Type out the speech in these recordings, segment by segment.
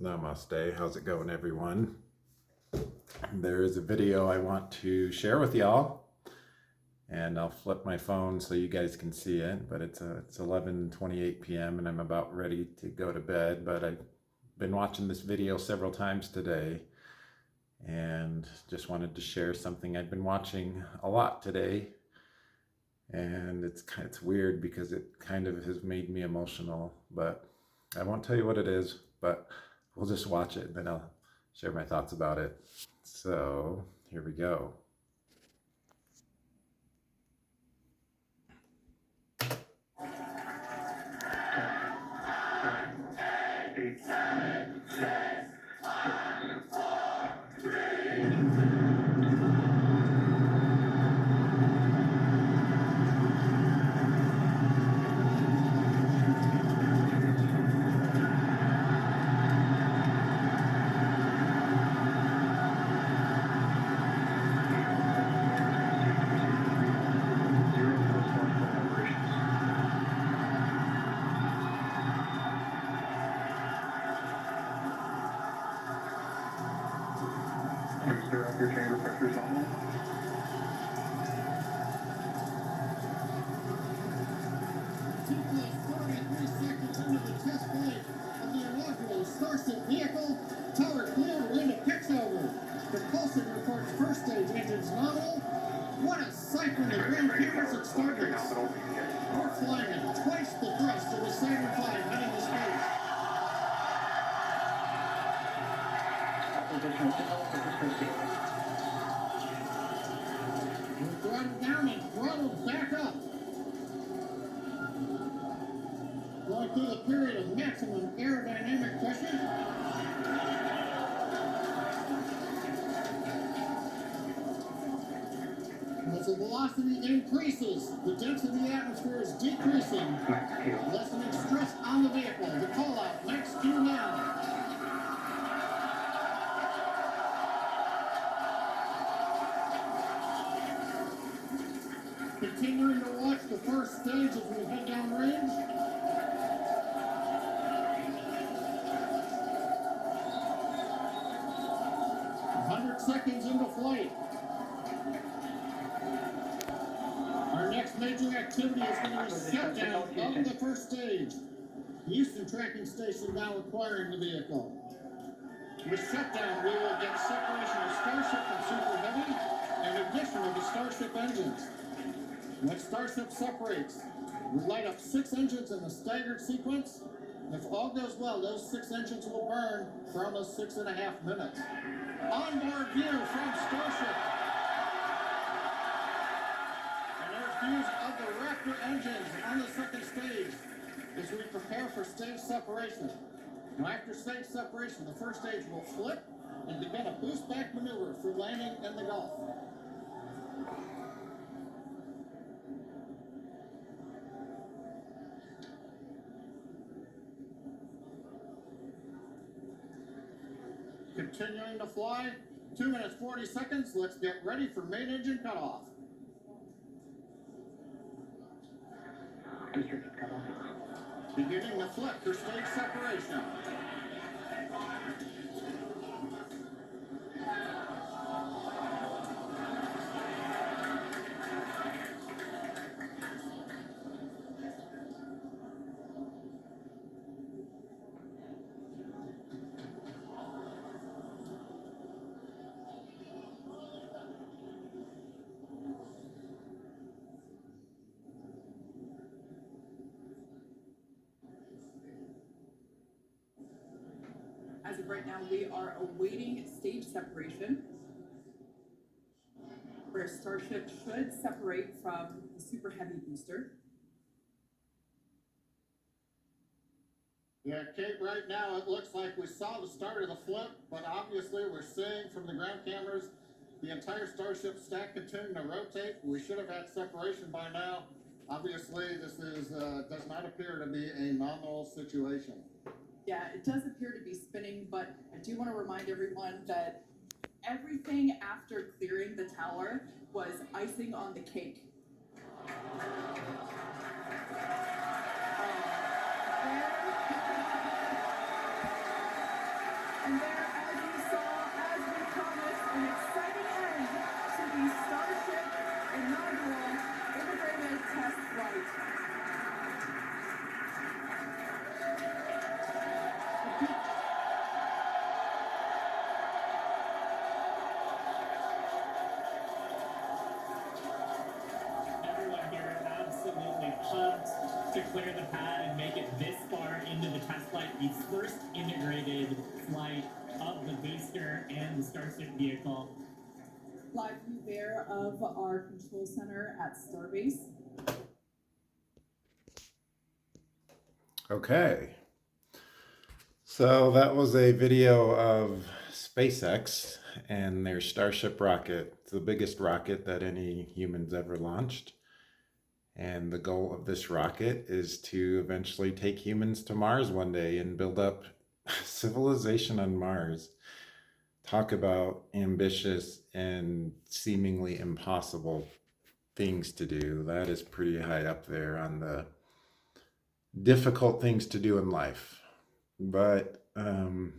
Namaste. How's it going, everyone? There is a video I want to share with y'all, and I'll flip my phone so you guys can see it. But it's 11:28 p.m. and I'm about ready to go to bed. But I've been watching this video several times today, and just wanted to share something I've been watching a lot today. And it's weird because it kind of has made me emotional, but I won't tell you what it is, but we'll just watch it and then I'll share my thoughts about it. So here we go. Clear up your chamber pressures on that. Seconds into the test flight of the inaugural Starship vehicle, tower clear, wind picks over. Propulsion reports first stage engines nominal. What a sight from the ground cameras at Starbase. We're flying at twice the thrust of the Saturn V heading to space. We're throttled down and throttled back up. Going through the period of maximum aerodynamic pressure. As the velocity increases, the density of the atmosphere is decreasing, lessening stress on the vehicle. The call out, max Q now. Continuing to watch the first stage as we head downrange. 100 seconds into flight. Our next major activity is going to be shutdown of the first stage. Houston tracking station now acquiring the vehicle. With shutdown, we will get separation of Starship and Super Heavy and addition of the Starship engines. When Starship separates, we light up 6 engines in a staggered sequence. If all goes well, those 6 engines will burn for almost 6.5 minutes. Onboard view from Starship. And there's views of the Raptor engines on the second stage as we prepare for stage separation. Now after stage separation, the first stage will flip and begin a boost back maneuver for landing in the Gulf. Continuing to fly, 2 minutes 40 seconds. Let's get ready for main engine cutoff. Beginning the flip for stage separation. As of right now, we are awaiting stage separation, where Starship should separate from the Super Heavy booster. Yeah, Kate, right now it looks like we saw the start of the flip, but obviously we're seeing from the ground cameras the entire Starship stack continuing to rotate. We should have had separation by now. Obviously, this does not appear to be a nominal situation. Yeah, it does appear to be spinning, but I do want to remind everyone that everything after clearing the tower was icing on the cake. And there, as you saw, as we promised, an exciting end to the Starship inaugural integrated test flight. Everyone here absolutely pumped to clear the pad and make it this far into the test flight, the first integrated flight of the booster and the Starship vehicle. Live view there of our control center at Starbase. Okay. So that was a video of SpaceX and their Starship rocket. It's the biggest rocket that any humans ever launched. And the goal of this rocket is to eventually take humans to Mars one day and build up civilization on Mars. Talk about ambitious and seemingly impossible things to do. That is pretty high up there on the difficult things to do in life. But one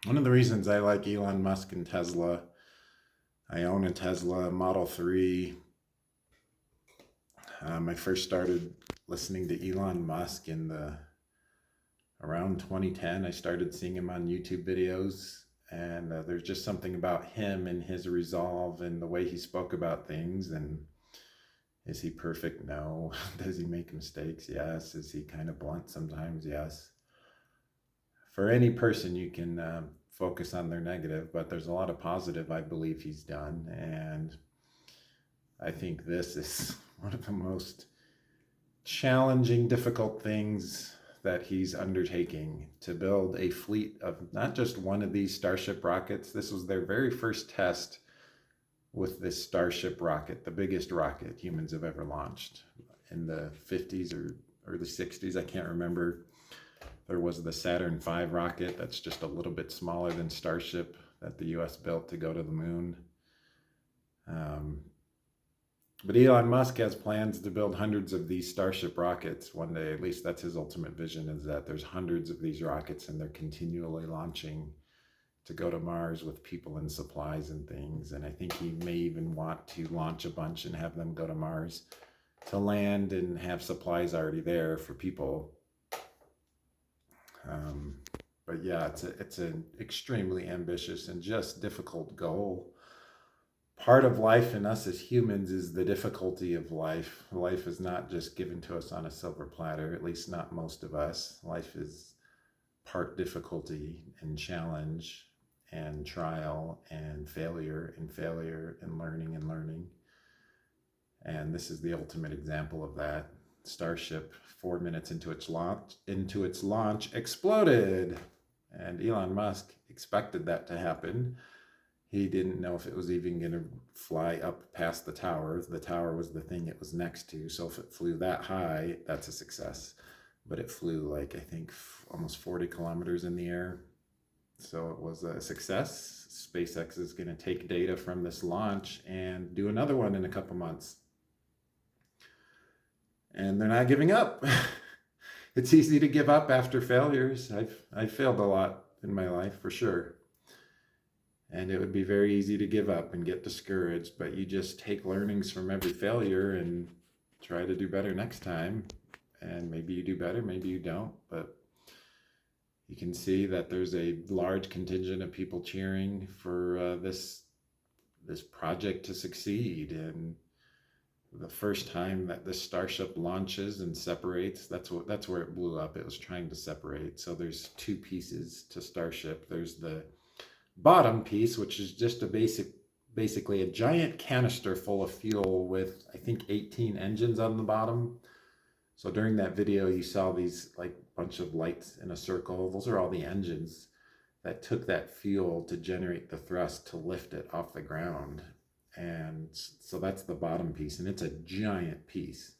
of the reasons I like Elon Musk and Tesla, I own a Tesla Model 3. I first started listening to Elon Musk around 2010. I started seeing him on YouTube videos, and there's just something about him and his resolve and the way he spoke about things. And is he perfect? No. Does he make mistakes? Yes. Is he kind of blunt sometimes? Yes. For any person, you can focus on their negative, but there's a lot of positive I believe he's done. And I think this is one of the most challenging, difficult things that he's undertaking, to build a fleet of not just one of these Starship rockets. This was their very first test with this Starship rocket, the biggest rocket humans have ever launched in the 50s or early 60s. I can't remember. There was the Saturn V rocket that's just a little bit smaller than Starship that the US built to go to the moon. But Elon Musk has plans to build hundreds of these Starship rockets one day. At least that's his ultimate vision, is that there's hundreds of these rockets and they're continually launching to go to Mars with people and supplies and things. And I think he may even want to launch a bunch and have them go to Mars to land and have supplies already there for people. But yeah, it's an extremely ambitious and just difficult goal. Part of life in us as humans is the difficulty of life. Life is not just given to us on a silver platter, at least not most of us. Life is part difficulty and challenge and trial and failure and learning and learning. And this is the ultimate example of that. Starship, 4 minutes into its launch, exploded. And Elon Musk expected that to happen. He didn't know if it was even going to fly up past the tower. The tower was the thing it was next to. So if it flew that high, that's a success. But it flew like, I think, almost 40 kilometers in the air. So it was a success. SpaceX is going to take data from this launch and do another one in a couple months. And they're not giving up. It's easy to give up after failures. I've failed a lot in my life, for sure. And it would be very easy to give up and get discouraged, but you just take learnings from every failure and try to do better next time. And maybe you do better, maybe you don't, but you can see that there's a large contingent of people cheering for this project to succeed. And the first time that the Starship launches and separates, that's where it blew up. It was trying to separate. So there's two pieces to Starship. There's the bottom piece, which is just basically a giant canister full of fuel with, I think, 18 engines on the bottom. So during that video, you saw these like bunch of lights in a circle. Those are all the engines that took that fuel to generate the thrust to lift it off the ground. And so that's the bottom piece, and it's a giant piece.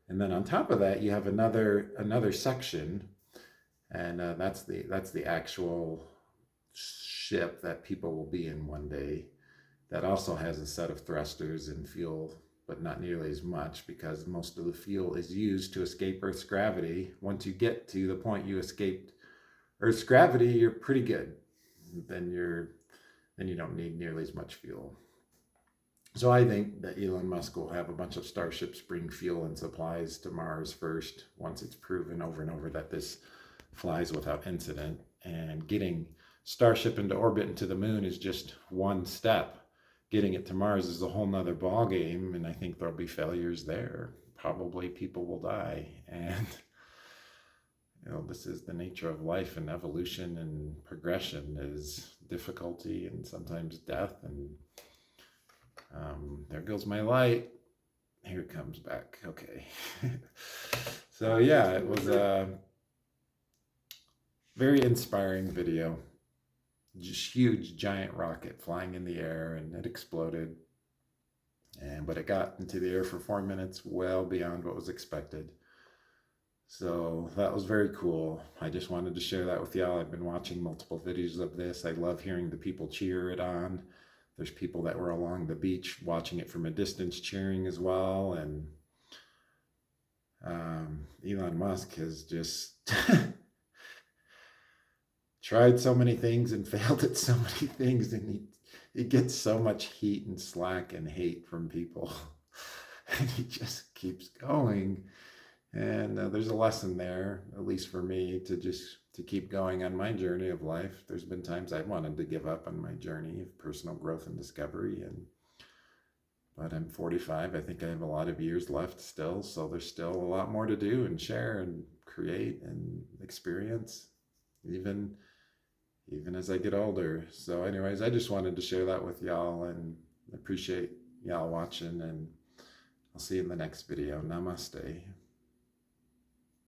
And then on top of that, you have another section, and that's the actual ship that people will be in one day. That also has a set of thrusters and fuel, but not nearly as much, because most of the fuel is used to escape Earth's gravity. Once you get to the point you escaped Earth's gravity, you're pretty good. Then you don't need nearly as much fuel. So I think that Elon Musk will have a bunch of starships bring fuel and supplies to Mars first, once it's proven over and over that this flies without incident. And getting Starship into orbit and to the moon is just one step. Getting it to Mars is a whole nother ball game, and I think there'll be failures there. Probably people will die, and this is the nature of life and evolution and progression is difficulty and sometimes death. And there goes my light. Here it comes back. Okay. So yeah, it was a very inspiring video. Just huge giant rocket flying in the air, and it exploded. But it got into the air for 4 minutes, well beyond what was expected. So that was very cool. I just wanted to share that with y'all. I've been watching multiple videos of this. I love hearing the people cheer it on. There's people that were along the beach watching it from a distance cheering as well. And Elon Musk has just tried so many things and failed at so many things, and he gets so much heat and slack and hate from people. And he just keeps going. And there's a lesson there, at least for me, to keep going on my journey of life. There's been times I've wanted to give up on my journey of personal growth and discovery, but I'm 45. I think I have a lot of years left still, so there's still a lot more to do and share and create and experience, even as I get older. So anyways, I just wanted to share that with y'all, and appreciate y'all watching, and I'll see you in the next video. Namaste.